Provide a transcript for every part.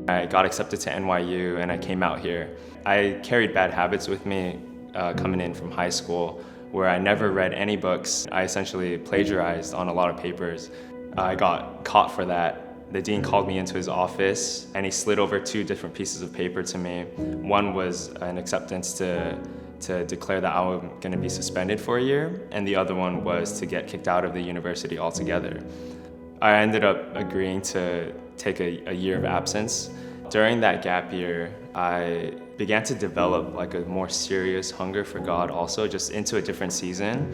I got accepted to NYU and I came out here. I carried bad habits with me coming in from high school where I never read any books. I essentially plagiarized on a lot of papers. I got caught for that. The dean called me into his office and he slid over two different pieces of paper to me. One was an acceptance to declare that I'm going to be suspended for a year, and the other one was to get kicked out of the university altogether. I ended up agreeing to take a year of absence. During that gap year, I began to develop like a more serious hunger for God also, just into a different season.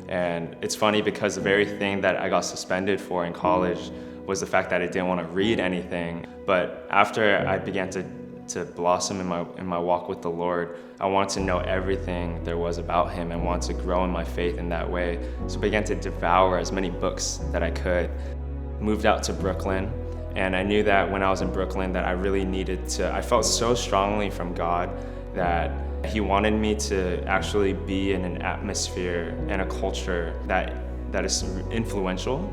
And it's funny because the very thing that I got suspended for in college was the fact that I didn't want to read anything. But after I began to blossom in my walk with the Lord, I wanted to know everything there was about Him and wanted to grow in my faith in that way. So I began to devour as many books that I could. Moved out to Brooklyn, and I knew that when I was in Brooklyn that I really needed to, I felt so strongly from God that He wanted me to actually be in an atmosphere and a culture that is influential.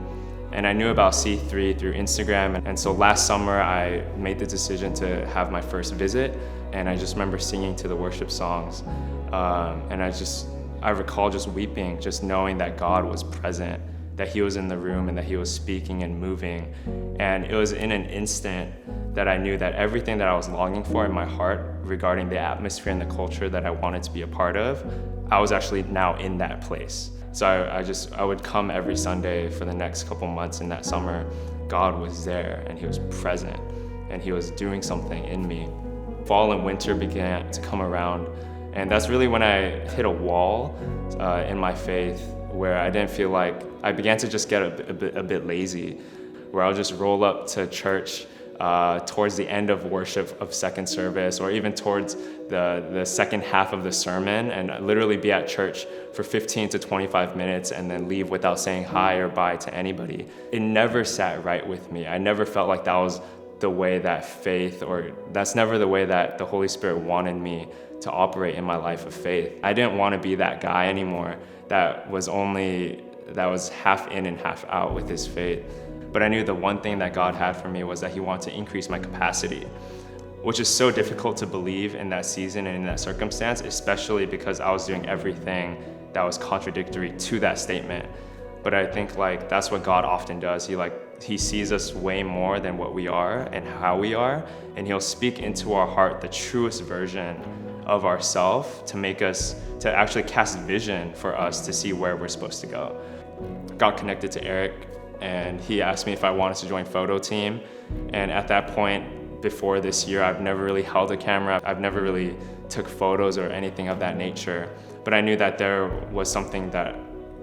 And I knew about C3 through Instagram, and so last summer I made the decision to have my first visit, and I just remember singing to the worship songs, and I recall just weeping, just knowing that God was present, that He was in the room and that He was speaking and moving. And it was in an instant that I knew that everything that I was longing for in my heart regarding the atmosphere and the culture that I wanted to be a part of, I was actually now in that place. So I would come every Sunday for the next couple months in that summer. God was there and He was present and He was doing something in me. Fall and winter began to come around, and that's really when I hit a wall in my faith, where I didn't feel like, I began to just get a bit lazy, where I'll just roll up to church towards the end of worship of second service, or even towards the second half of the sermon, and literally be at church for 15 to 25 minutes and then leave without saying hi or bye to anybody. It never sat right with me. I never felt like that was the way that faith, or that's never the way that the Holy Spirit wanted me to operate in my life of faith. I didn't want to be that guy anymore that was half in and half out with his faith. But I knew the one thing that God had for me was that He wanted to increase my capacity, which is so difficult to believe in that season and in that circumstance, especially because I was doing everything that was contradictory to that statement. But I think like that's what God often does. He sees us way more than what we are and how we are, and He'll speak into our heart the truest version of ourselves to actually cast vision for us to see where we're supposed to go. Got connected to Eric, and he asked me if I wanted to join photo team. And at that point, before this year, I've never really held a camera. I've never really took photos or anything of that nature. But I knew that there was something that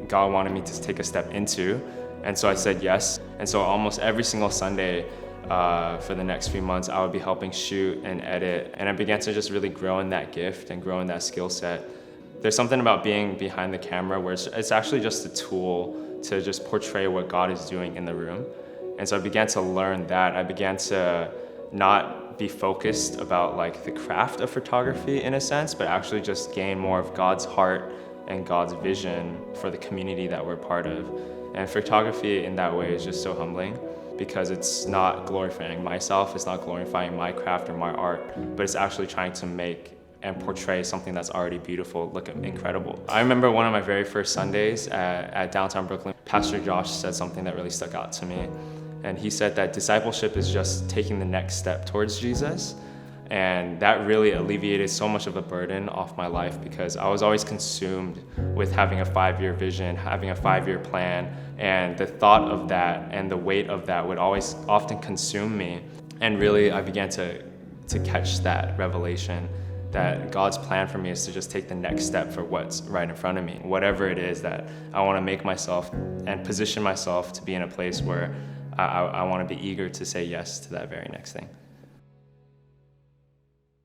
God wanted me to take a step into. And so I said yes. And so almost every single Sunday for the next few months, I would be helping shoot and edit. And I began to just really grow in that gift and grow in that skill set. There's something about being behind the camera where it's actually just a tool to just portray what God is doing in the room. And so I began to learn that. I began to not be focused about like the craft of photography in a sense, but actually just gain more of God's heart and God's vision for the community that we're part of. And photography in that way is just so humbling, because it's not glorifying myself, it's not glorifying my craft or my art, but it's actually trying to make and portray something that's already beautiful look incredible. I remember one of my very first Sundays at downtown Brooklyn, Pastor Josh said something that really stuck out to me. And he said that discipleship is just taking the next step towards Jesus. And that really alleviated so much of a burden off my life, because I was always consumed with having a 5-year vision, having a 5-year plan, and the thought of that and the weight of that would often consume me. And really I began to catch that revelation that God's plan for me is to just take the next step for what's right in front of me. Whatever it is that I want to make myself and position myself to be in a place where I want to be eager to say yes to that very next thing.